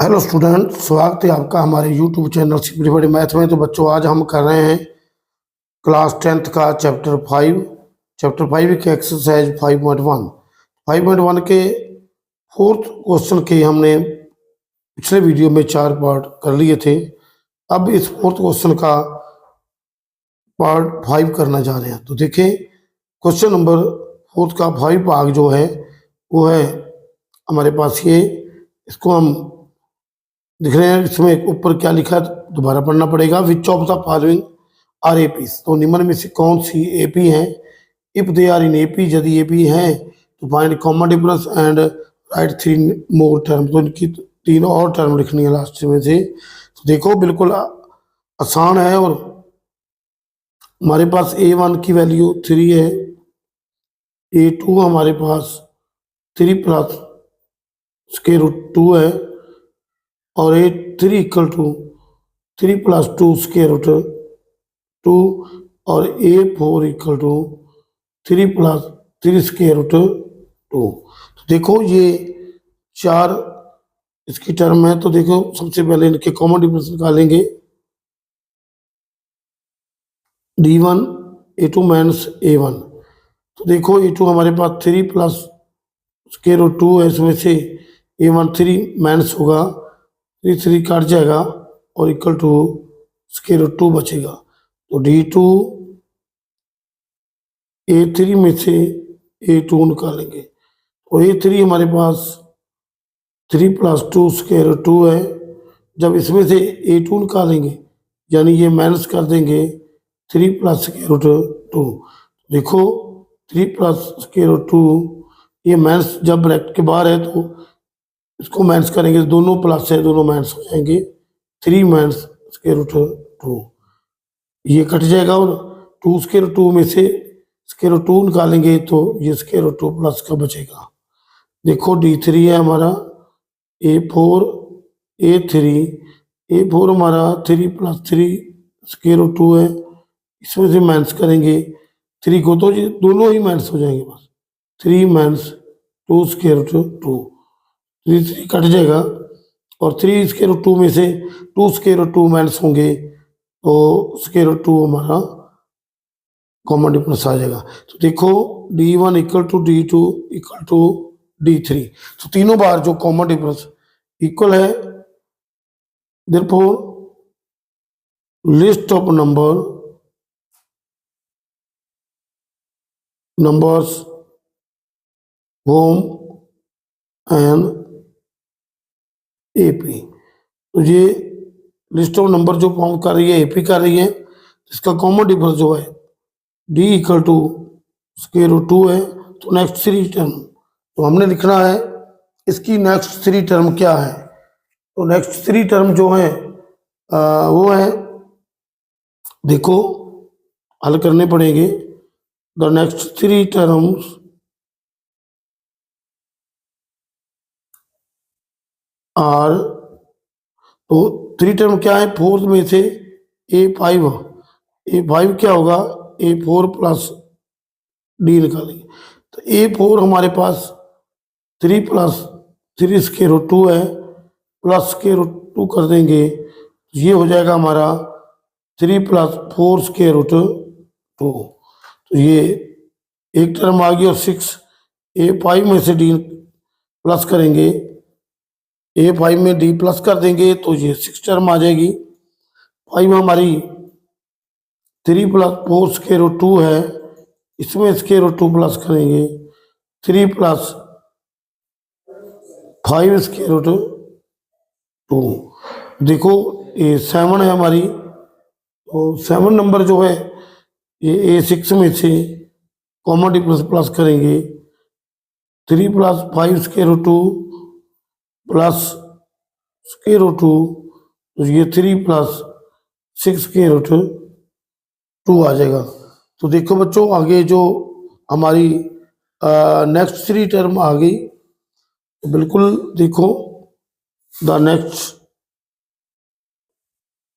Hello student, स्वागत है आपका हमारे यूट्यूब चैनल सिंपलीफाइड मैथ में। तो बच्चों, आज हम कर रहे हैं क्लास 10th का चैप्टर 5 की एक्सरसाइज 5.1 के फोर्थ क्वेश्चन के हमने पिछले वीडियो में 4 पार्ट कर लिए थे। अब इस फोर्थ क्वेश्चन का पार्ट 5 करना जा रहे हैं। तो देखें, क्वेश्चन नंबर फोर्थ का 5 भाग जो है वो है हमारे पास ये। इसको हम दिख रहे हैं, इसमें ऊपर क्या लिखा है दोबारा पढ़ना पड़ेगा। Which of the following are APs, तो निम्न में से कौन सी एपी हैं। If they are in AP, यदि एपी हैं तो find common difference and write 3 more term, तो इनकी 3 और टर्म लिखनी है लास्ट में से। तो देखो, बिल्कुल आसान है। और हमारे पास A1 की वैल्यू 3 है, A2 हमारे पास 3 प्लस स्क्वायर रूट 2 है, और A3 equal to 3 plus 2 square root 2, और A4 equal to 3 plus 3 square root 2। तो देखो, ये 4 इसकी टर्म है। तो देखो, सबसे पहले इनके कॉमन डिफरेंस निकालेंगे। D1 A2 minus A1। तो देखो, A2 हमारे पास 3 प्लस स्क्वायर रूट 2 है, इसमें से A1 3 माइनस होगा, 3 काट जाएगा और इक्वल टू स्क्वायर रूट 2 बचेगा। तो D2 A3 में से A2 निकालेंगे। तो A3 हमारे पास 3 प्लस 2 स्क्वायर रूट 2 है। जब इसमें से A2 निकालेंगे, यानी ये माइनस कर देंगे 3 प्लस स्क्वायर रूट 2। देखो, 3 प्लस स्क्वायर रूट 2, ये माइनस जब ब्रैकेट के बाहर है तो इसको माइनस करेंगे, दोनों प्लस है, दोनों माइनस हो जाएंगे। 3 माइनस स्क्वायर रूट 2, ये कट जाएगा, और 2 स्क्वायर रूट 2 में से स्क्वायर रूट 2 निकालेंगे तो ये स्क्वायर रूट 2 प्लस का बचेगा। देखो, D3 है हमारा, A4 A4 हमारा 3 प्लस 3 स्क्वायर रूट 2 है, इसमें से माइनस करेंगे 3 को तो ये दोनों ही माइनस हो जाएंगे बस। 3 माइनस 2 स्क्वायर रूट 2, 3 कट जाएगा, और 3 स्क्वायर रूट 2 में से 2 स्क्वायर रूट 2 माइनस होंगे तो स्क्वायर रूट 2 हमारा कॉमन डिफरेंस आ जाएगा। तो देखो, D1 equal to D2 equal to D3, तो तीनों बार जो कॉमन डिफरेंस इक्वल है। Therefore list of numbers home and AP, तो ये लिस्ट ऑफ नंबर जो फॉर्म कर रही है AP कर रही है, इसका कॉमन डिफरेंस जो है D equal to square root 2 है। तो नेक्स्ट 3 टर्म, तो हमने लिखना है इसकी नेक्स्ट 3 टर्म क्या है। तो नेक्स्ट 3 टर्म जो है वो है, देखो हल करने पड़ेंगे। द नेक्स्ट 3 टर्म्स आर, तो 3 टर्म क्या है, फोर्थ में से A5 क्या होगा, A4 प्लस D निकालेंगे। तो A4 हमारे पास 3 प्लस 3 स्क्वायर रूट 2 है, प्लस स्क्वायर रूट 2 कर देंगे, ये हो जाएगा हमारा 3 प्लस 4 स्क्वायर रूट 2। तो ये एक टर्म आ गई, और 6 A5 में से D प्लस करेंगे, A5 में D प्लस कर देंगे तो ये 6 टर्म आ जाएगी। 5 हमारी 3 प्लस 4 स्क्वायर रूट 2 है, इसमें स्क्वायर रूट 2 प्लस करेंगे, 3 प्लस 5 स्क्वायर रूट 2। देखो, ये 7 है हमारी, तो 7 नंबर जो है ये A6 में से कॉमन डिफरेंस प्लस करेंगे, 3 plus 5 square root 2 plus square root 2, तो ये 3 प्लस 6 स्क्वायर रूट 2 आ जाएगा। तो देखो बच्चों, आगे जो हमारी नेक्स्ट 3 टर्म आ गई, तो बिल्कुल देखो, the next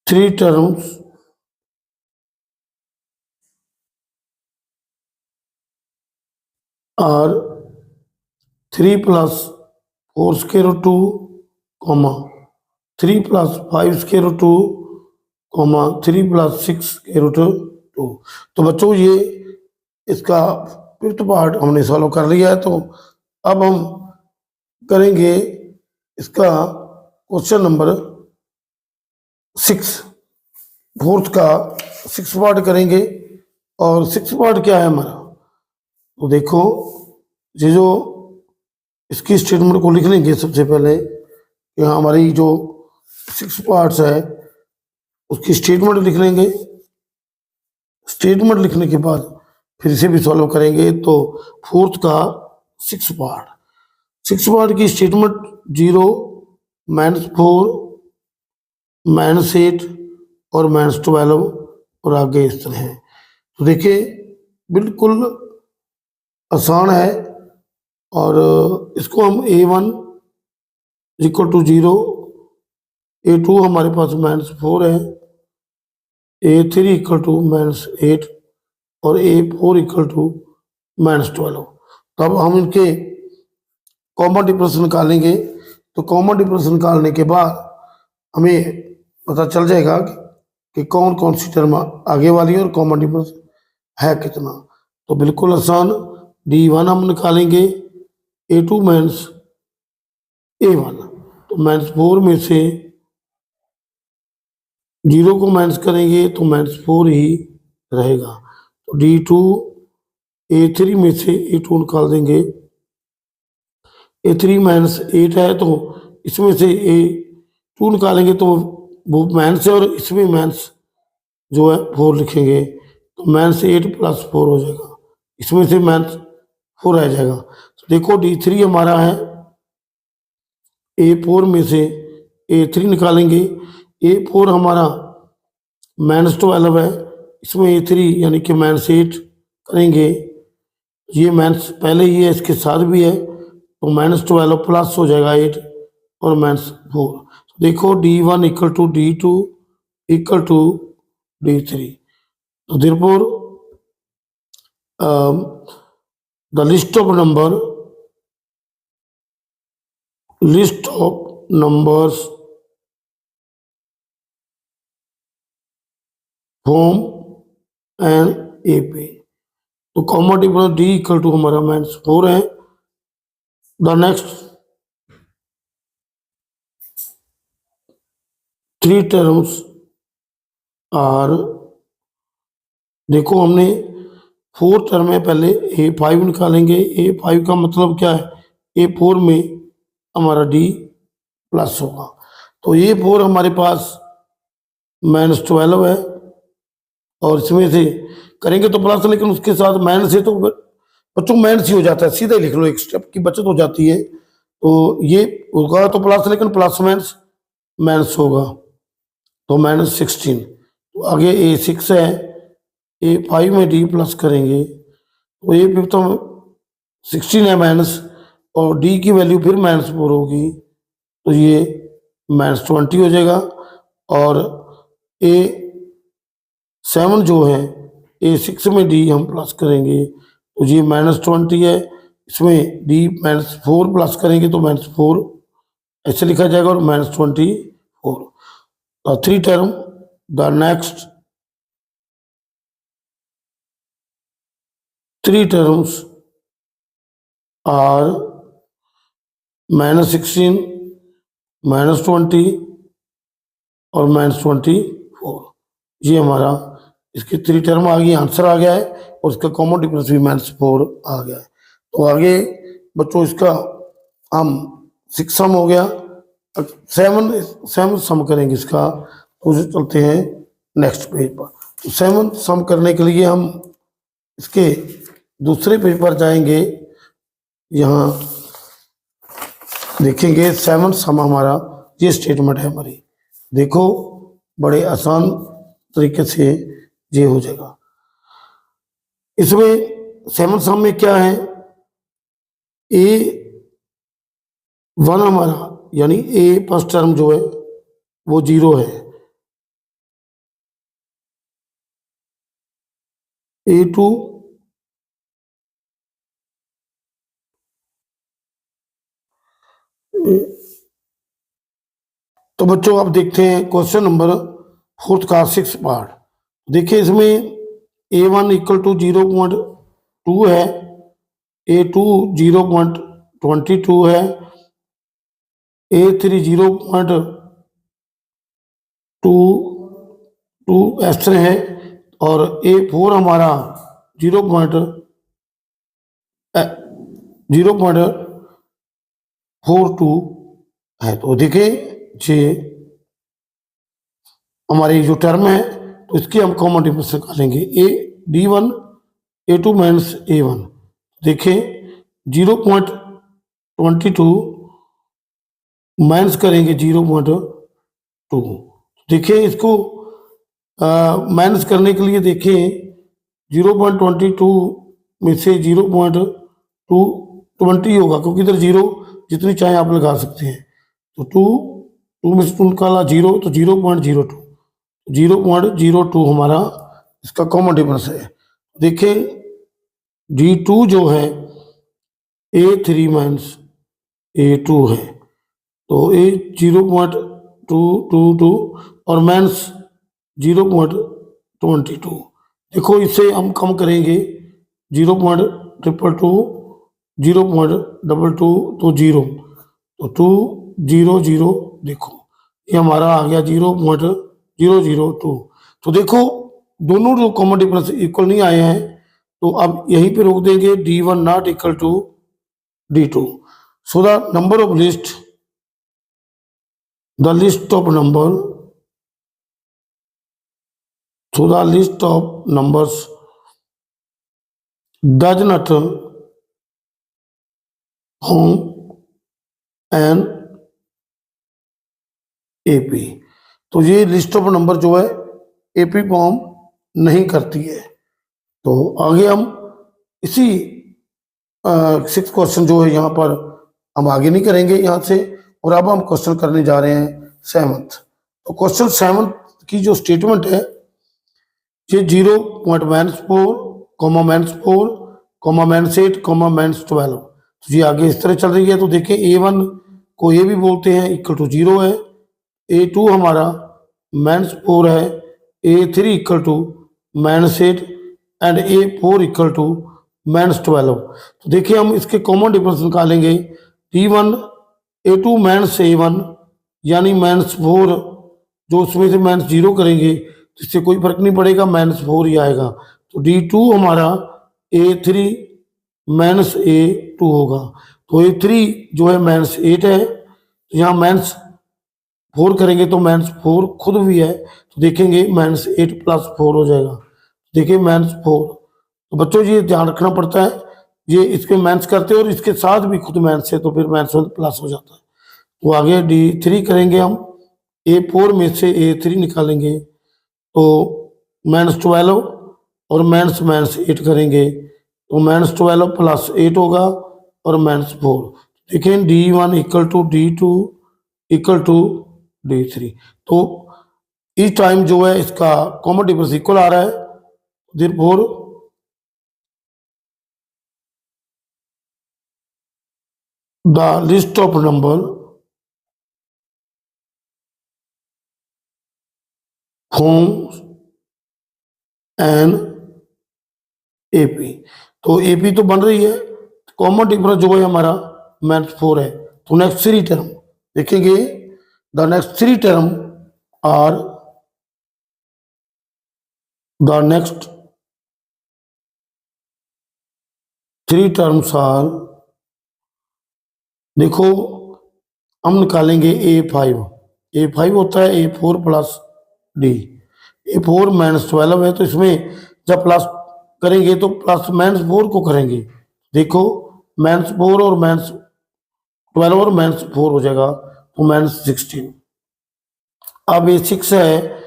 3 terms are 3 plus 4 square root 2 कॉमा 3+5 स्क्वायर रूट 2 कॉमा 3+6 स्क्वायर रूट 2। तो बच्चों ये इसका फिफ्थ पार्ट हमने सॉल्व कर लिया है। तो अब हम करेंगे इसका क्वेश्चन नंबर 6, फोर्थ का 6 पार्ट करेंगे। और 6 पार्ट क्या है हमारा, तो देखो ये जो इसकी स्टेटमेंट को लिख लेंगे सबसे पहले। यहाँ हमारी जो 6 पार्ट्स है उसकी स्टेटमेंट लिख लेंगे। स्टेटमेंट लिखने के बाद फिर से भी सॉल्व करेंगे। तो फोर्थ का 6 पार्ट की स्टेटमेंट 0, -4, -8 और -12 और आगे इस तरह है। तो देखिए बिल्कुल आसान है। और इसको हम A1 = 0, A2 हमारे पास -4 है, A3 = -8 और A4 = -12। तो अब हम इनके कॉमन डिफरेंस निकालेंगे। तो कॉमन डिफरेंस निकालने के बाद हमें पता चल जाएगा कि कौन कौन सी टर्म आगे वाली है और कॉमन डिफरेंस है कितना। तो बिल्कुल आसान, D1 हम निकालेंगे, A2 माइनस A1। तो -4 में से 0 को माइनस करेंगे तो -4 ही रहेगा। तो D2 A3 में से A2 निकाल देंगे, A3 -8 है तो इसमें से A2 निकालेंगे तो वो माइनस है और इसमें माइनस जो है 4 लिखेंगे। तो -8 + 4 हो जाएगा, इसमें से -4 आ जाएगा। तो देखो D3 हमारा है, A4 में से A3 निकालेंगे, A4 हमारा -12 है, इसमें A3 यानी कि -8 करेंगे। ये माइनस पहले ही है, इसके साथ भी है, तो -12 प्लस हो जाएगा 8 और -4। तो देखो D1 = D2 = D3। तो therefore the list of numbers from an AP। तो कॉमन डिफरेंस D = हमारा -4 है। द नेक्स्ट 3 टर्म्स आर, देखो हमने 4 टर्म में पहले A5 निकालेंगे। A5 का मतलब क्या है, A4 में हमारा D प्लस होगा। तो A4 हमारे पास -12 है और इसमें से करेंगे तो प्लस, लेकिन उसके साथ माइनस है तो बच्चों माइनस ही हो जाता है, सीधा ही लिख लो, एक स्टेप की बचत हो जाती है। तो ये होगा तो प्लस, लेकिन प्लस माइनस माइनस होगा, तो -16। तो आगे A6 है, A5 में D प्लस करेंगे तो ये फिर तो 16 है माइनस, और D की वैल्यू फिर -4 होगी, तो ये -20 हो जाएगा। और A7 जो है, A6 में D हम प्लस करेंगे तो ये -20 है, इसमें D -4 प्लस करेंगे तो -4 ऐसे लिखा जाएगा और -24। 3 term, the next 3 terms are -16, -20 और -24। ये हमारा इसकी 3 टर्म आ गई, आंसर आ गया है, और इसका कॉमन डिफरेंस भी -4 आ गया है। तो आगे बच्चों इसका हम 6 सम हो गया, 7 सम करेंगे इसका। तो चलते हैं नेक्स्ट पेज पर। तो 7 सम करने के लिए हम इसके दूसरे पेज पर जाएंगे। यहाँ देखेंगे 7 सम हमारा, ये स्टेटमेंट है हमारी। देखो बड़े आसान तरीके से ये हो जाएगा। इसमें 7 सम में क्या है, A1 हमारा यानी A फर्स्ट टर्म जो है वो 0 है, A2 तो तो बच्चों आप देखते हैं क्वेश्चन नंबर 4th का 6 पार्ट। देखिए इसमें A1 इक्वल टू 0.2 है, A2 0.22 है, A3 0.22 ऐसे है और A4 हमारा 0.42 है। तो देखिए ये हमारी जो टर्म है तो इसकी हम कॉमन डिफरेंस निकालेंगे। D1 A2 माइनस A1, देखिए 0.22 माइनस करेंगे 0.2। देखिए इसको माइनस करने के लिए देखिए 0.22 में से 0.220 होगा, क्योंकि इधर जीरो जितनी चाहे आप लगा सकते हैं। तो टू में से टू निकाला जीरो, तो 0.02 हमारा इसका कॉमन डिफरेंस है। देखिए D2 जो है A3 माइनस A2 है, तो A 0.222 और माइनस 0.22। देखो इसे हम कम करेंगे 0.222, 0.22 तो 0, तो 200, देखो ये हमारा आ गया 0.002। तो देखो दोनों जो कॉमन डिफरेंस इक्वल नहीं आए हैं, तो अब यहीं पे रोक देंगे D1 not equal to D2। So the number of list, the list of number, so the list of numbers does not form an AP। तो ये लिस्ट ऑफ नंबर जो है AP फॉर्म नहीं करती है। तो आगे हम इसी 6 क्वेश्चन जो है यहाँ पर हम आगे नहीं करेंगे यहाँ से, और अब हम क्वेश्चन करने जा रहे हैं 7th। तो क्वेश्चन 7th की जो स्टेटमेंट है, ये 0.-4, -4, -8, -12, तो ये आगे इस तरह चल रही है। तो देखिए A1 को ये भी बोलते हैं इक्वल टू 0 है, A2 हमारा -4 है, A3 equal to -8 and A4 equal to -12। तो देखिए हम इसके कॉमन डिफरेंस निकालेंगे। D1 A2 माइनस A1 यानी -4, जो उसमें से -0 करेंगे तो इससे कोई फर्क नहीं पड़ेगा, -4 ही आएगा। तो D2 हमारा A3 माइनस A2 होगा। तो A3 जो है -8 है, तो यहाँ -4 करेंगे तो -4 खुद भी है, तो देखेंगे -8 + 4 हो जाएगा। देखिए -4, तो बच्चों ये ध्यान रखना पड़ता है, ये इसके माइनस करते हैं और इसके साथ भी खुद माइनस है, तो फिर माइनस प्लस हो जाता है। तो आगे D3 करेंगे हम, A4 में से A3 निकालेंगे तो -12 और -8 करेंगे तो -12 + 8 होगा और -4। देखिए D1 equal to D2 equal to D3। तो इस टाइम जो है इसका कॉमन डिफरेंस इक्वल आ रहा है। Therefore the list of number forms an AP। तो AP तो बन रही है, कॉमन डिफरेंस जो है हमारा -4 है। तो नेक्स्ट 3 टर्म देखेंगे, the next 3 term are, the next 3 terms are, देखो हम निकालेंगे A5 होता है A4 + D। A4 -12 है, तो इसमें जब प्लस करेंगे तो +-4 को करेंगे। देखो -4 और -12 और -4 हो जाएगा, तो -16। अब A6 है,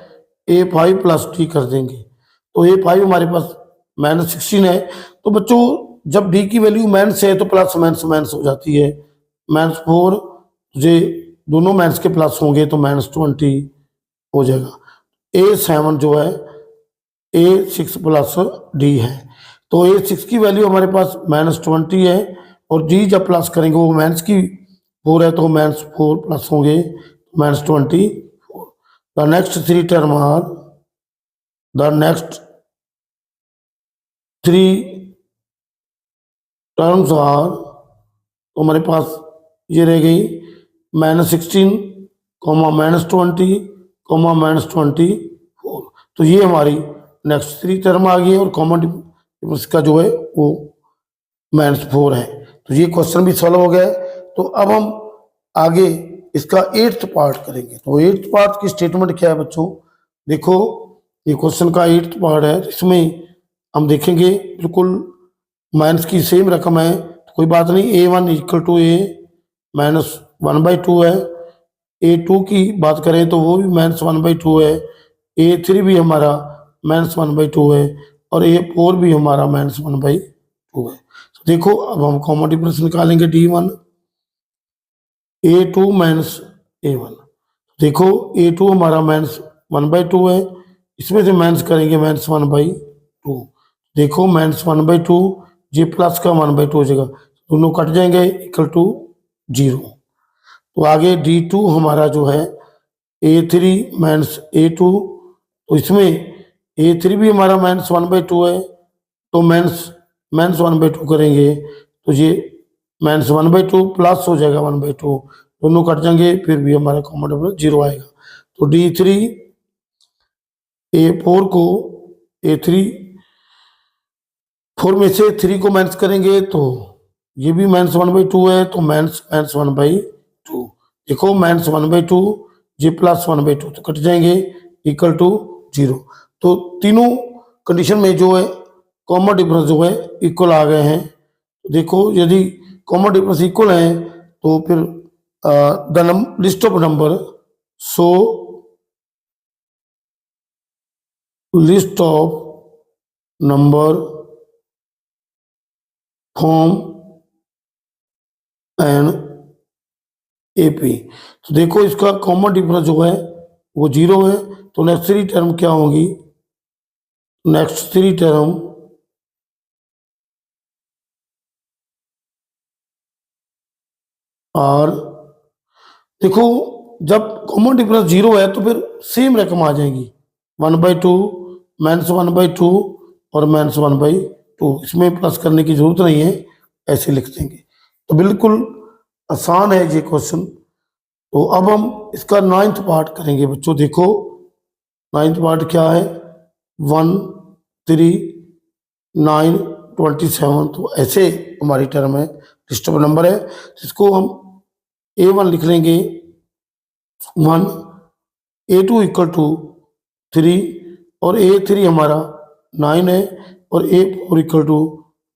A5 + D कर देंगे, तो A5 हमारे पास -16 है। तो बच्चों जब D की वैल्यू माइनस है तो प्लस माइनस हो जाती है। -4 जे दोनों माइनस के प्लस होंगे तो -20 हो जाएगा। A7 जो है A6 + D है, तो A6 की वैल्यू हमारे पास -20 है और D जब प्लस करेंगे वो माइनस की 4 है, तो -4 प्लस होंगे minus 24. The next three term are the next three terms are, तो हमारे पास ये रह गई -16, -20, -24. तो ये हमारी नेक्स्ट थ्री टर्म आ गई है और कॉमन डिफरेंस का जो है वो -4 है। तो ये क्वेश्चन भी सॉल्व हो गया है। तो अब हम आगे इसका 8th पार्ट करेंगे। तो 8th पार्ट की स्टेटमेंट क्या है बच्चों, देखो ये क्वेश्चन का 8th पार्ट है। इसमें हम देखेंगे बिल्कुल माइनस की सेम रकम है, तो कोई बात नहीं, A1 इक्वल टू A -1/2 है। A2 की बात करें तो वो भी -1/2 है। A3 भी हमारा -1/2 है और A4 भी हमारा -1/2 है। तो देखो अब हम कॉमन डिफरेंस निकालेंगे D1 A2 -A1। देखो A2 हमारा -1/2 है, इसमें से माइनस करेंगे -1/2। देखो -1/2 जी प्लस का 1/2 हो जाएगा, दोनों कट जाएंगे इक्वल टू 0। तो आगे D2 हमारा जो है A3 -A2, तो इसमें A3 भी हमारा -1/2 है, तो -1/2 करेंगे तो ये -1/2 प्लस हो जाएगा 1/2, दोनों कट जाएंगे, फिर भी हमारा कॉमन डिफरेंस 0 आएगा। तो D3 A4 को A3 4 में से 3 को माइनस करेंगे तो ये भी -1/2 है, तो -1/2। देखो -1/2 जी प्लस 1/2 तो कट जाएंगे इक्वल टू 0। तो तीनों कंडीशन में जो है कॉमन डिफरेंस जो है इक्वल आ गए हैं। देखो यदि कॉमन डिफरेंस इक्वल है तो फिर the list of number, so list of number from an AP। तो देखो इसका कॉमन डिफरेंस जो है वो 0 है, तो नेक्स्ट थ्री टर्म क्या होगी, नेक्स्ट थ्री टर्म और देखो जब कॉमन डिफरेंस 0 है तो फिर सेम रकम आ जाएगी 1/2 -1/2 और -1/2, इसमें प्लस करने की जरूरत नहीं है, ऐसे लिख देंगे। तो बिल्कुल आसान है ये क्वेश्चन। तो अब हम इसका 9th पार्ट करेंगे बच्चों। देखो 9th पार्ट क्या है, 1 3 9 27, तो ऐसे हमारी टर्म है, लिस्ट ऑफ नंबर है, जिसको हम A1 लिख लेंगे 1, A2 इक्वल टू 3 और A3 हमारा 9 है और A4 इक्वल टू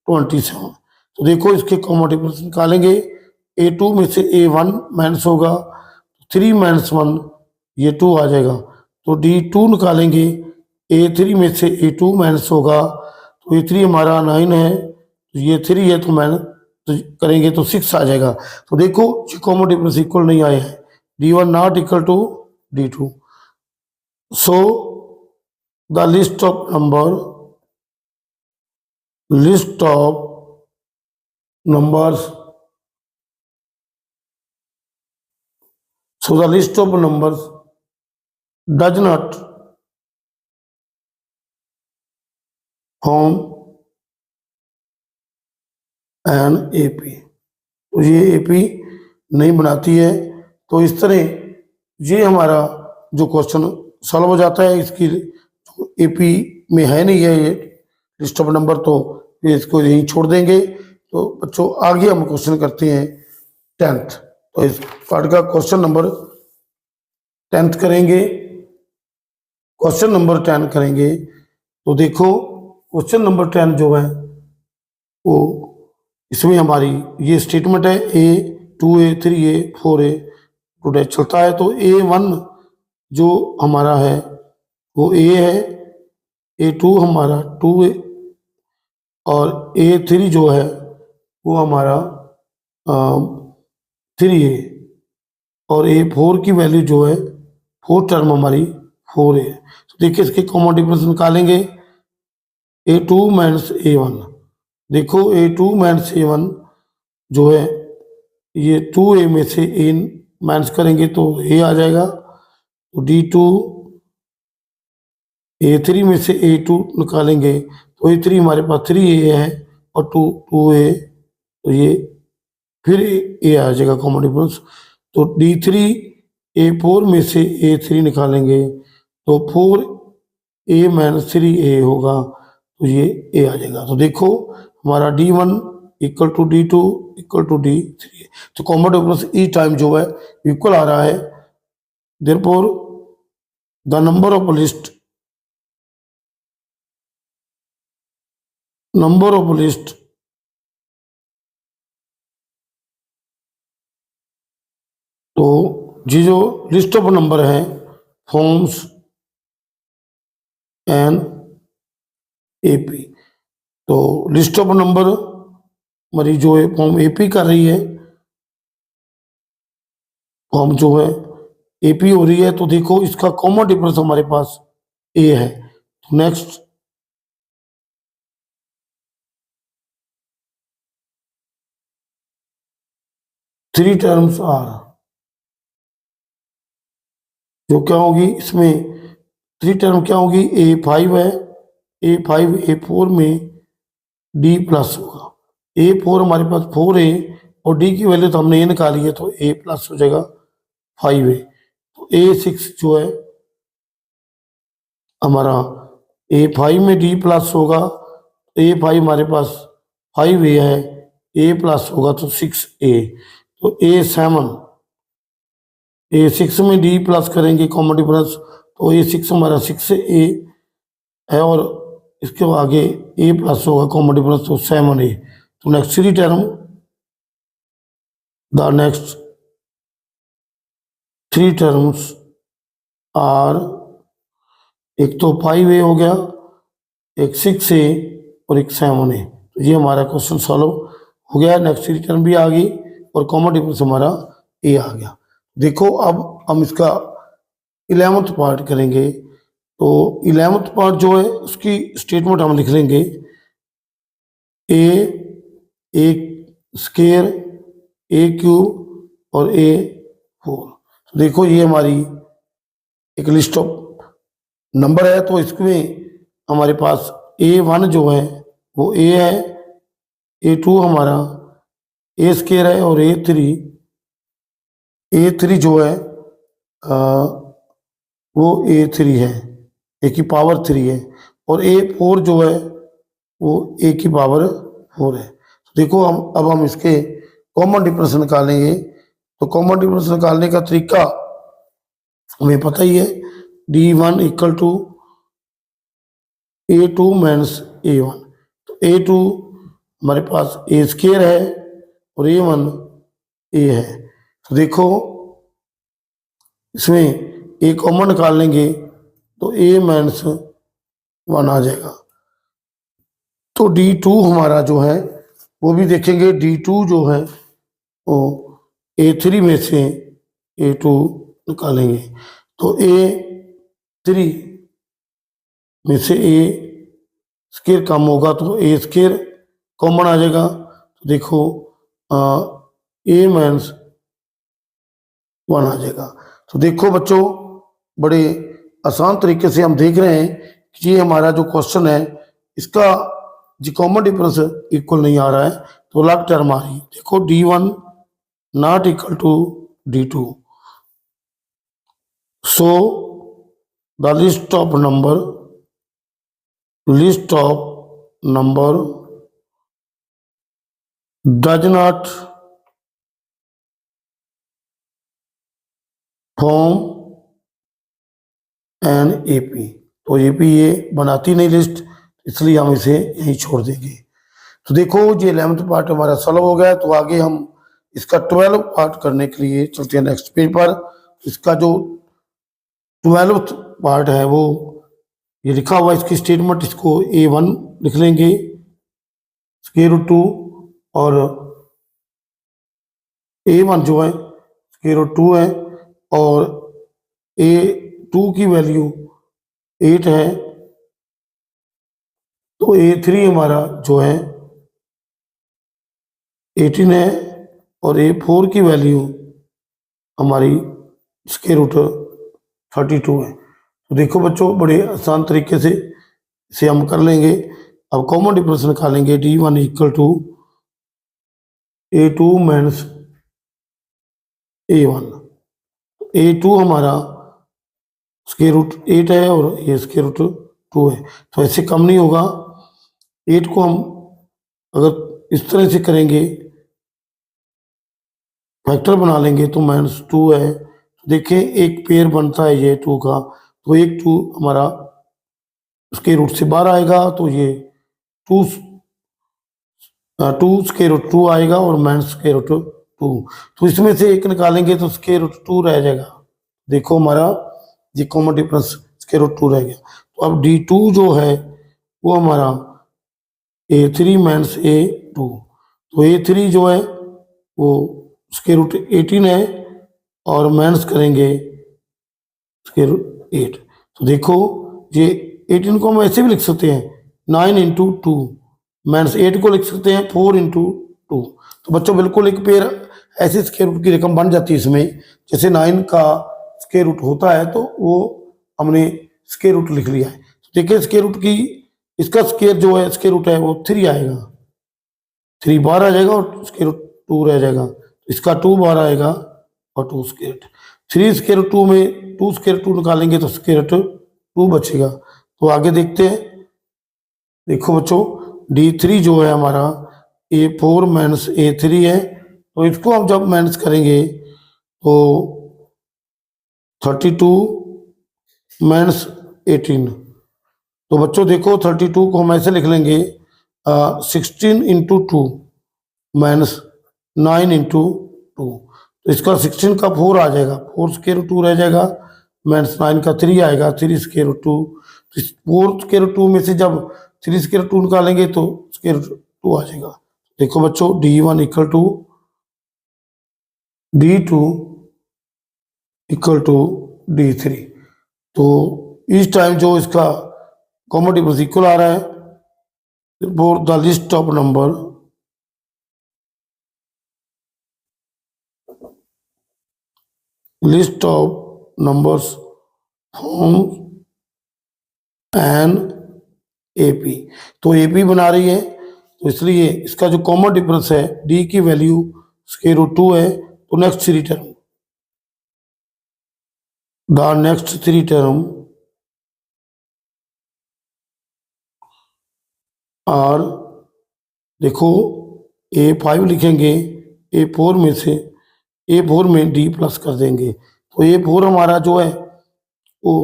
27। तो देखो इसके कॉमन डिफरेंस निकालेंगे, A2 में से A1 माइनस होगा, 3 - 1 ये 2 आ जाएगा, तो D2 निकालेंगे, A3 में से A2 माइनस होगा, तो A3 हमारा 9 है, तो ये 3 है, तो माइनस तो करेंगे तो 6 आ जाएगा। तो देखो कॉमन डिफरेंस इक्वल नहीं आए हैं, D1 not equal to D2। So the list of numbers so the list of numbers does not form an AP। तो ये AP नहीं बनाती है। तो इस तरह ये हमारा जो क्वेश्चन सॉल्व हो जाता है। इसकी AP में है नहीं है ये लिस्ट ऑफ नंबर, तो ये इसको यहीं छोड़ देंगे। तो बच्चों आगे हम क्वेश्चन करते हैं 10th। तो इस पार्ट का क्वेश्चन नंबर 10th करेंगे, क्वेश्चन नंबर 10 करेंगे। तो देखो क्वेश्चन नंबर 10 जो है वो इसमें हमारी ये स्टेटमेंट है A2 A3 A4 टुडे चलता है। तो A1 जो हमारा है वो A है, A2 हमारा 2 है और A3 जो है वो हमारा 3 है और A4 की वैल्यू जो है 4 टर्म हमारी 4 है। तो देखिए इसके कॉमन डिफरेंस निकालेंगे, A2 - A1। देखो A2 - A1 जो है ये 2A में से माइनस करेंगे तो ए आ जाएगा। तो D2 A3 में से A2 निकालेंगे तो A3 हमारे पास 3A है और 2A, तो ये फिर ए आ जाएगा कॉमन डिफरेंस। तो D3 A4 में से A3 निकालेंगे तो 4A माइनस 3A होगा, तो ये ए आ जाएगा। तो देखो हमारा D1 equal to D2 equal to D3, तो कॉमन डिफरेंस ई टाइम जो है इक्वल आ रहा है। Therefore the number of list तो ये जो लिस्ट ऑफ नंबर है फॉर्म्स एन एपी, तो लिस्ट ऑफ नंबर हमारी जो है फॉर्म एपी कर रही है, फॉर्म जो है एपी हो रही है। तो देखो इसका कॉमन डिफरेंस हमारे पास ए है। तो नेक्स्ट थ्री टर्म्स आर, जो क्या होगी इसमें थ्री टर्म क्या होगी, A5 है, A5 A4 में D प्लस होगा। A4 हमारे पास 4 है और D की वैल्यू तो हमने ये निकाली है, तो A प्लस हो जाएगा 5 है। तो A6 जो है हमारा A5 में D प्लस होगा, A5 हमारे पास 5A है, A प्लस होगा तो 6A। तो A6 में D प्लस करेंगे कॉमन डिफरेंस, तो A6 हमारा 6A है और इसके आगे A प्लस होगा कॉमन डिफरेंस, तो 7A। तो next three term, the next three terms are, एक तो 5A हो गया, एक 6A और एक 7A। तो ये हमारा क्वेश्चन सॉल्व हो गया। नेक्स्ट थ्री टर्म भी आ गई और कॉमन डिफरेंस हमारा ए आ गया। देखो अब हम इसका 11th पार्ट करेंगे। तो 11th पार्ट जो है उसकी स्टेटमेंट हम लिख लेंगे, ए एक स्केयर, ए क्यूब और A4। तो देखो ये हमारी एक लिस्ट ऑफ नंबर है, तो इसमें हमारे पास A1 जो है वो A है, A2 हमारा A स्केयर है और A3 जो है वो A3 है, A की पावर 3 है, और A4 जो है वो A की पावर 4 है। तो देखो हम इसके कॉमन डिफरेंस निकालेंगे। तो कॉमन डिफरेंस निकालने का तरीका हमें पता ही है, D1 equal to A2 minus A1। तो A2 हमारे पास A स्केयर है और A1 A है। तो देखो इसमें A कॉमन निकाल लेंगे तो A माइनस 1 आ जाएगा। तो D2 हमारा जो है वो भी देखेंगे, D2 जो है वो A3 में से A2 निकालेंगे तो A3 में से A स्केयर कम होगा तो A स्केयर कॉमन आ जाएगा। तो देखो A माइनस 1 आ जाएगा। तो देखो बच्चों, बड़े आसान तरीके से हम देख रहे हैं कि ये हमारा जो क्वेश्चन है इसका जो कॉमन डिफरेंस इक्वल नहीं आ रहा है, तो अलग टर्म आ रही है। देखो D1 not equal to D2, so the list of number does not form an AP. तो एपी ये बनाती नहीं लिस्ट, इसलिए हम इसे यहीं छोड़ देंगे। तो देखो ये 11th पार्ट हमारा सॉल्व हो गया। तो आगे हम इसका 12 पार्ट करने के लिए चलते हैं नेक्स्ट पेज पर। इसका जो 12th पार्ट है वो ये लिखा हुआ, इसकी स्टेटमेंट, इसको A1 लिख लेंगे, स्क्वायर रूट 2, और A1 जो है स्क्वायर रूट 2 है और A2 की वैल्यू 8 है। तो A3 हमारा जो है 18 है और A4 की वैल्यू हमारी स्क्वायर रूट 32 है। तो देखो बच्चों, बड़े आसान तरीके से इसे हम कर लेंगे। अब कॉमन डिफरेंस निकालेंगे। D1 equal to A2 minus A1। A2 हमारा स्क्वायर रूट 8 है और ये स्क्वायर रूट 2 है, तो ऐसे कम नहीं होगा। 8 को हम अगर इस तरह से करेंगे, फैक्टर बना लेंगे तो -2 है। तो देखें एक पेयर बनता है ये 2 का, तो एक 2 हमारा स्क्वायर रूट से बाहर आएगा, तो ये 2 स्क्वायर रूट 2 आएगा और माइनस स्क्वायर रूट 2। तो इसमें से एक निकालेंगे तो स्क्वायर रूट 2 रह जाएगा। देखो हमारा ये कॉमन डिफरेंस स्क्वायर रूट 2 रह गया। तो अब D2 जो है वो हमारा A3 माइनस A2। तो A3 जो है वो स्क्वायर रूट 18 है और माइनस करेंगे स्क्वायर रूट 8। तो देखो ये 18 को हम ऐसे भी लिख सकते हैं 9 इंटू 2, माइनस 8 को लिख सकते हैं 4 इंटू 2। तो बच्चों बिल्कुल एक पेयर ऐसे स्क्वायर रूट की रकम बन जाती है इसमें। जैसे 9 का स्क्वायर रूट होता है तो वो हमने स्क्वायर रूट लिख लिया है। तो देखिए स्क्वायर रूट की इसका स्क्वायर जो है स्क्वायर रूट है वो 3 आएगा, 3 बाहर आ जाएगा और स्क्वायर रूट 2 रह जाएगा। इसका 2 बाहर आएगा और 2 स्क्वायर रूट 3 स्क्वायर रूट 2 में 2 स्क्वायर रूट 2 निकालेंगे तो स्क्वायर रूट 2 बचेगा। तो आगे देखते हैं। देखो बच्चों D3 जो है हमारा A4 माइनस A3 है, तो इसको हम जब माइनस करेंगे तो 32 माइनस 18। तो बच्चों देखो 32 को हम ऐसे लिख लेंगे 16 इंटू 2 माइनस 9 इंटू 2। तो इसका 16 का 4 आ जाएगा, 4 स्क्वायर रूट 2 रह जाएगा, माइनस 9 का 3 आएगा, 3 स्क्वायर रूट 2। तो 4 स्क्वायर रूट 2 में से जब 3 स्क्वायर रूट 2 निकालेंगे तो स्क्वायर रूट 2 आ जाएगा। देखो बच्चों D1 equal to D2 equal to D3। तो इस टाइम जो इसका कॉमन डिफरेंस इक्वल आ रहा है for the list of number list of numbers from an AP। तो AP बना रही है, तो इसलिए इसका जो कॉमन डिफरेंस है D की वैल्यू स्क्वायर रूट 2 है। तो next 3 term, the next 3 term और देखो A5 लिखेंगे, A4 में से A4 में D प्लस कर देंगे। तो A4 हमारा जो है वो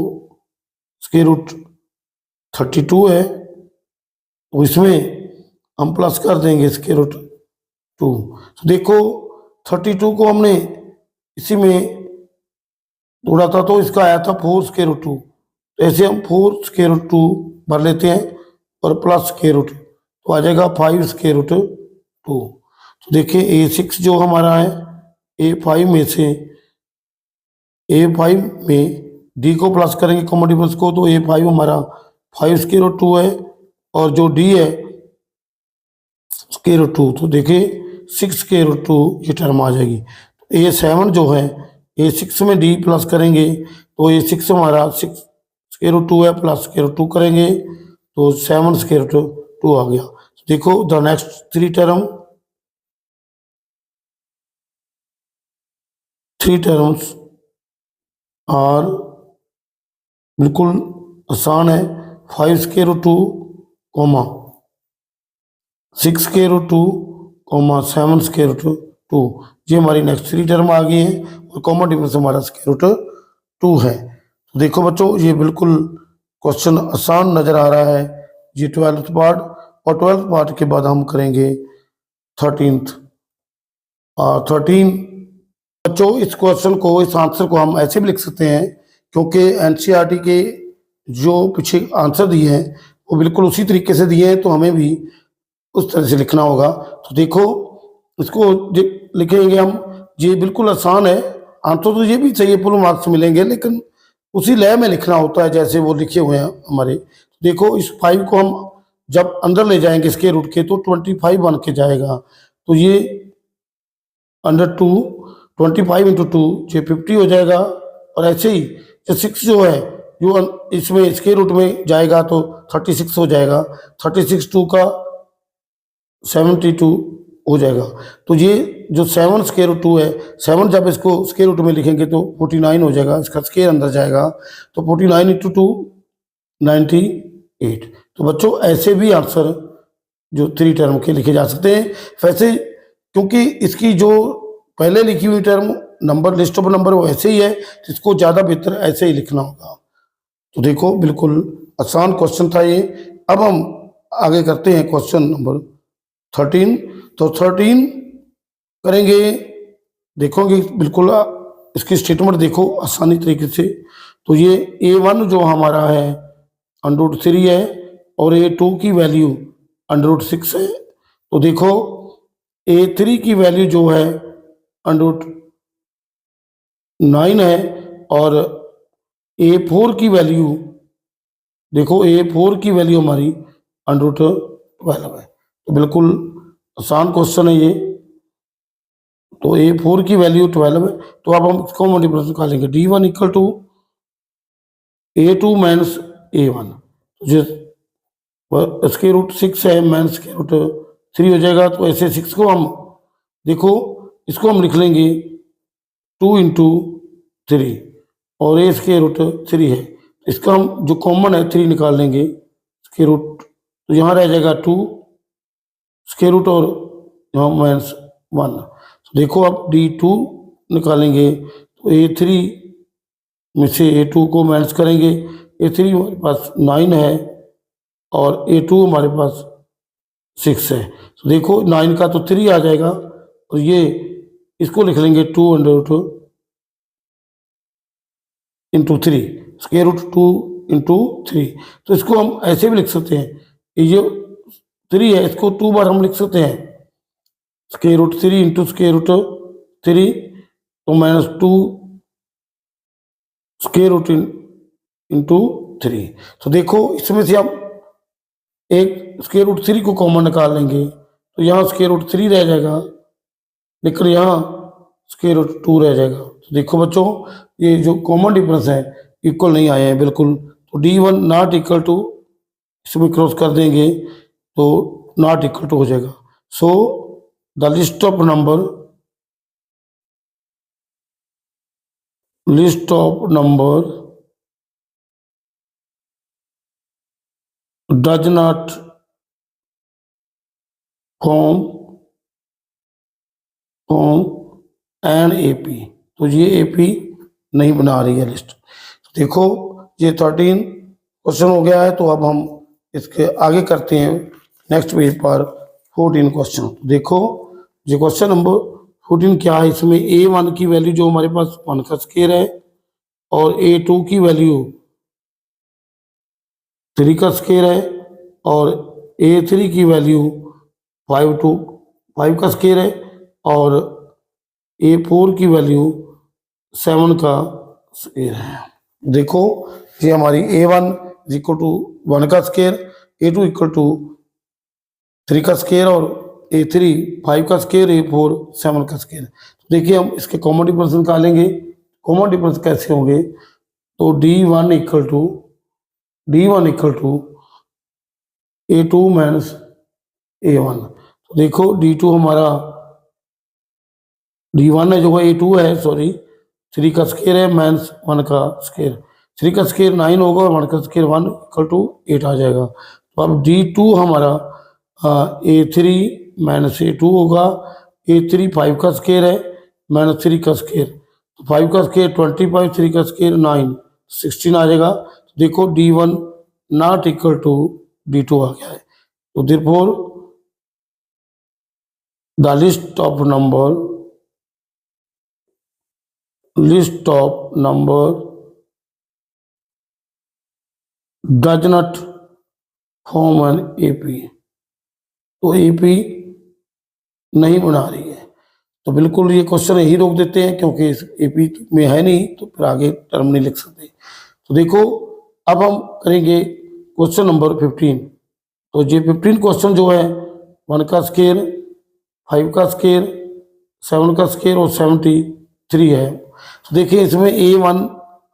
स्क्वायर रूट 32 है, तो इसमें हम प्लस कर देंगे स्क्वायर रूट 2। तो देखो 32 को हमने इसी में तोड़ा था तो इसका आया था 4 स्क्वायर रूट 2। तो ऐसे हम 4 स्क्वायर रूट 2 भर लेते हैं और प्लस स्क्वायर रूट, तो आ जाएगा 5 स्क्वायर रूट 2। तो देखिए A6 जो हमारा है A5 में से A5 में D को प्लस करेंगे कॉमन डिफरेंस को, तो A5 हमारा 5 स्क्वायर रूट 2 है और जो D है स्क्वायर रूट 2। तो देखिए 6 स्क्वायर रूट 2 ये टर्म आ जाएगी। A7 जो है A6 में D प्लस करेंगे तो A6 हमारा 6 स्क्वायर रूट 2 है, प्लस स्क्वायर रूट 2 करेंगे तो 7 स्क्वायर रूट 2 आ गया। तो देखो द नेक्स्ट 3 टर्म्स और बिल्कुल आसान है। 5 स्क्वायर रूट 2 कॉमा 6 स्क्वायर रूट 2 कॉमा 7 स्क्वायर रूट 2, ये हमारी नेक्स्ट 3 टर्म आ गई है और कॉमन डिफरेंस हमारा स्क्वायर रूट 2 है। तो देखो बच्चों ये बिल्कुल क्वेश्चन आसान नज़र आ रहा है ये 12th पार्ट, और 12th पार्ट के बाद हम करेंगे 13th। 13 बच्चों इस क्वेश्चन को, इस आंसर को हम ऐसे भी लिख सकते हैं क्योंकि NCERT के जो पीछे आंसर दिए हैं वो बिल्कुल उसी तरीके से दिए हैं, तो हमें भी उस तरह से लिखना होगा। तो देखो इसको लिखेंगे हम, ये बिल्कुल आसान है। आंसर तो ये भी चाहिए फुल मार्क्स मिलेंगे, लेकिन उसी लय में लिखना होता है जैसे वो लिखे हुए हैं हमारे। देखो इस 5 को हम जब अंदर ले जाएंगे स्क्वायर रूट के तो 25 बन के जाएगा। तो ये अंडर 2 25 इंटू टू ये 50 हो जाएगा। और ऐसे ही जो 6 जो है जो इसमें स्क्वायर रूट में जाएगा तो 36 हो जाएगा। 36 टू का 72 हो जाएगा। तो ये जो 7 स्क्वायर रूट 2 है, 7 जब इसको स्क्वायर रूट में लिखेंगे तो 49 हो जाएगा, इसका स्क्वायर अंदर जाएगा तो 49 इंटू टू 98। तो बच्चों ऐसे भी आंसर जो 3 टर्म के लिखे जा सकते हैं। वैसे क्योंकि इसकी जो पहले लिखी हुई term number list of number वो ऐसे ही है, तो इसको ज़्यादा बेहतर ऐसे ही लिखना होगा। तो देखो बिल्कुल आसान क्वेश्चन था ये। अब हम आगे करते हैं क्वेश्चन नंबर 13। तो 13 करेंगे, देखोगे बिल्कुल इसकी स्टेटमेंट देखो आसानी तरीके से। तो ये A1 जो हमारा है √3 है और A2 की वैल्यू √6 है। तो देखो A3 की वैल्यू जो है √9 है और A4 की वैल्यू देखो A4 की वैल्यू हमारी √12 है। तो बिल्कुल आसान क्वेश्चन है ये। तो A4 की वैल्यू 12 है। तो अब हम कॉमन डिफरेंस निकालेंगे। D1 equal to A2 minus A1, जो स्क्वायर रूट 6 है माइनस स्क्वायर रूट 3 हो जाएगा। तो ऐसे 6 को हम देखो इसको हम लिख लेंगे 2 इंटू 3 और A स्क्वायर रूट 3 है। इसका हम जो कॉमन है 3 निकाल लेंगे स्क्वायर रूट, तो यहाँ रह जाएगा 2 स्क्वायर रूट और यहाँ माइनस 1। तो देखो अब D2 निकालेंगे तो A3 में से A2 को माइनस करेंगे। A3 हमारे पास 9 है और A2 हमारे पास 6 है। तो देखो 9 का तो 3 आ जाएगा और ये इसको लिख लेंगे 2 इंटू 3 स्क्वायर रूट 2 इंटू 3। तो इसको हम ऐसे भी लिख सकते हैं, ये 3 है इसको 2 बार हम लिख सकते हैं square root 3 into square root 3 तो माइनस 2 स्क्वायर रूट इंटू 3। तो देखो इसमें से हम एक स्क्वायर रूट 3 को कॉमन निकाल लेंगे तो यहाँ स्क्वायर रूट 3 रह जाएगा, लेकिन यहाँ स्क्वायर रूट 2 रह जाएगा। तो देखो बच्चों ये जो कॉमन डिफरेंस है इक्वल नहीं आए हैं बिल्कुल। तो D1 नॉट इक्वल टू, इसमें क्रॉस कर देंगे तो नॉट इक्वल टू हो जाएगा। सो the list of number does not form an AP। तो ये AP नहीं बना रही है लिस्ट। तो देखो ये 13 क्वेश्चन हो गया है। तो अब हम इसके आगे करते हैं नेक्स्ट पेज पर 14 क्वेश्चन। देखो ये क्वेश्चन नंबर 14 क्या है, इसमें A1 की वैल्यू जो हमारे पास 1 का स्क्वायर है और A2 की वैल्यू 3 का स्क्वायर है और A3 की वैल्यू 5 का स्क्वायर है और A4 की वैल्यू 7 का स्क्वायर है। देखो ये हमारी A1 इक्वल टू 1 का स्क्वायर, A2 इक्वल टू 3 का स्क्वायर और A3 5 का स्क्वायर, A4 7 का स्क्वायर। तो देखिए हम इसके कॉमन डिफरेंस निकालेंगे। कॉमन डिफरेंस कैसे होंगे, तो D1 equal to A2 minus A1। तो देखो D2 हमारा D1 है जो A2 है सॉरी 3 का स्क्वायर है माइनस 1 का स्क्वायर। 3 का स्क्वायर 9 होगा और 1 का स्क्वायर 1 इक्वल टू 8 आ जाएगा। तो अब D2 हमारा A3 माइनस A2 होगा। A3 5 का स्क्वायर है माइनस 3 का स्क्वायर, तो 5 का स्क्वायर 25, 3 का स्क्वायर 9 16 आ जाएगा। तो देखो D1 not equal to D2 आ गया है। तो therefore the list of number does not form an AP। तो AP नहीं बना रही है। तो बिल्कुल ये क्वेश्चन यही रोक देते हैं क्योंकि इस AP में है नहीं, तो फिर आगे टर्म नहीं लिख सकते। तो देखो अब हम करेंगे क्वेश्चन नंबर 15। तो ये 15 क्वेश्चन जो है 1 का स्क्वायर, 5 का स्क्वायर, 7 का स्क्वायर और 70 3 है। तो देखिए इसमें A1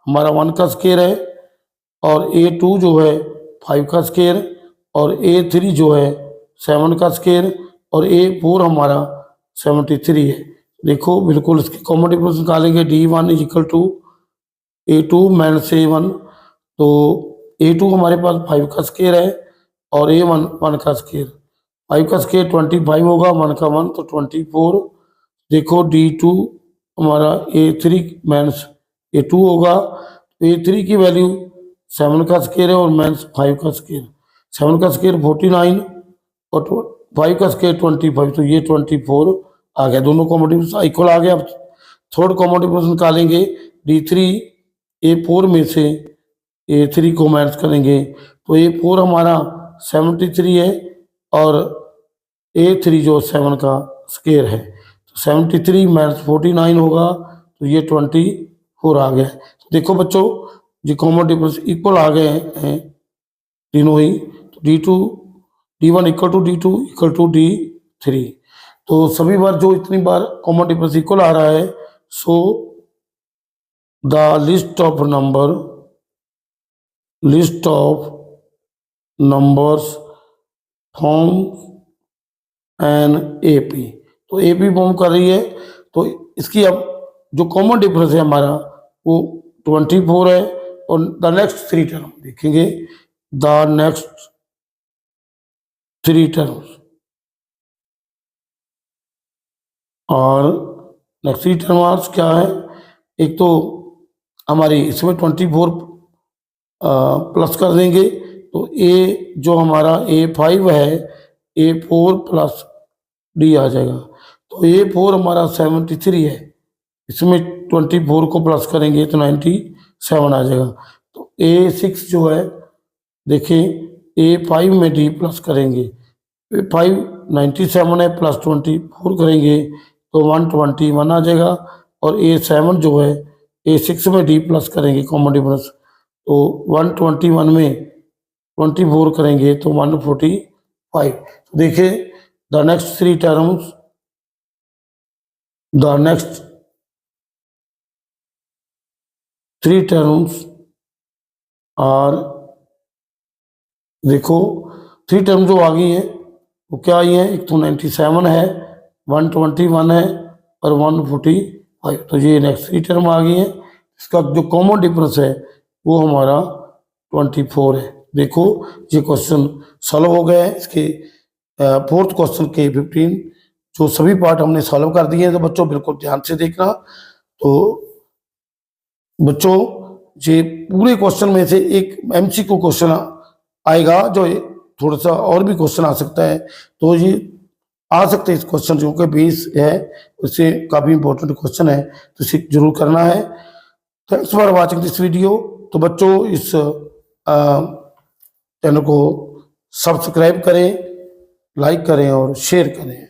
हमारा 1 का स्क्वायर है और A2 जो है 5 का स्क्वायर और A3 जो है 7 का स्क्वायर और A4 हमारा 73 है। देखो बिल्कुल इसके कॉमन डिफरेंस निकालेंगे। D1 is equal to A2 minus A1। तो A2 हमारे पास 5 का स्क्वायर है और A1 1 का स्क्वायर। 5 का स्क्वायर 25 होगा, 1 का 1 तो 24। देखो D2 हमारा A3 माइनस A2 होगा। तो A3 की वैल्यू 7 का स्क्वायर है और माइनस 5 का स्क्वायर। 7 का स्क्वायर 49 और 5 का स्क्वायर 25, तो ये 24 आ गया। दोनों कॉमन डिफरेंस इक्वल आ गया। अब थर्ड कॉमन डिफरेंस निकालेंगे। D3 A4 में से A3 को माइनस करेंगे तो A4 हमारा 73 है और A3 जो 7 का स्क्वायर है। तो 73 माइनस 49 होगा, तो ये 24 आ गया। तो देखो बच्चों जो कॉमन डिफरेंस इक्वल आ गए हैं तीनों ही। तो D1 equal to D2 equal to D3। तो सभी बार जो इतनी बार कॉमन डिफरेंस इक्वल आ रहा है, so the list of numbers form an AP। तो AP फॉर्म कर रही है। तो इसकी अब जो कॉमन डिफरेंस है हमारा वो 24 है। और द नेक्स्ट 3 टर्म देखेंगे। द नेक्स्ट 3 टर्म्स और नेक्स्ट 3 टर्म्स क्या है? एक तो हमारी इसमें 24 प्लस कर देंगे तो A जो हमारा A5 है A4 प्लस D आ जाएगा। तो A4 हमारा 73 है, इसमें 24 को प्लस करेंगे तो 97 आ जाएगा। तो A6 जो है देखिए A5 में D प्लस करेंगे, A5 97 है प्लस 24 करेंगे तो 121 आ जाएगा। और A7 जो है A6 में D प्लस करेंगे कॉमन डिफरेंस, तो 121 में 24 करेंगे तो 145। तो देखिए द नेक्स्ट 3 टर्म्स और देखो 3 टर्म जो आ गई है वो क्या आई है? एक तो 97 है, 121 है और 145। तो ये नेक्स्ट 3 टर्म आ गई है। इसका जो कॉमन डिफरेंस है वो हमारा 24 है। देखो ये क्वेश्चन सॉल्व हो गया है। इसके फोर्थ क्वेश्चन के 15 जो सभी पार्ट हमने सॉल्व कर दिए हैं। तो बच्चों बिल्कुल ध्यान से देखना। तो बच्चों ये पूरे क्वेश्चन में से एक MCQ क्वेश्चन आएगा, जो थोड़ा सा और भी क्वेश्चन आ सकता है। तो ये आ सकते हैं इस क्वेश्चन जो कि बेस है, उससे काफ़ी इंपॉर्टेंट क्वेश्चन है, तो इसे जरूर करना है। Thanks for watching this video. तो बच्चों इस चैनल को सब्सक्राइब करें, लाइक करें और शेयर करें।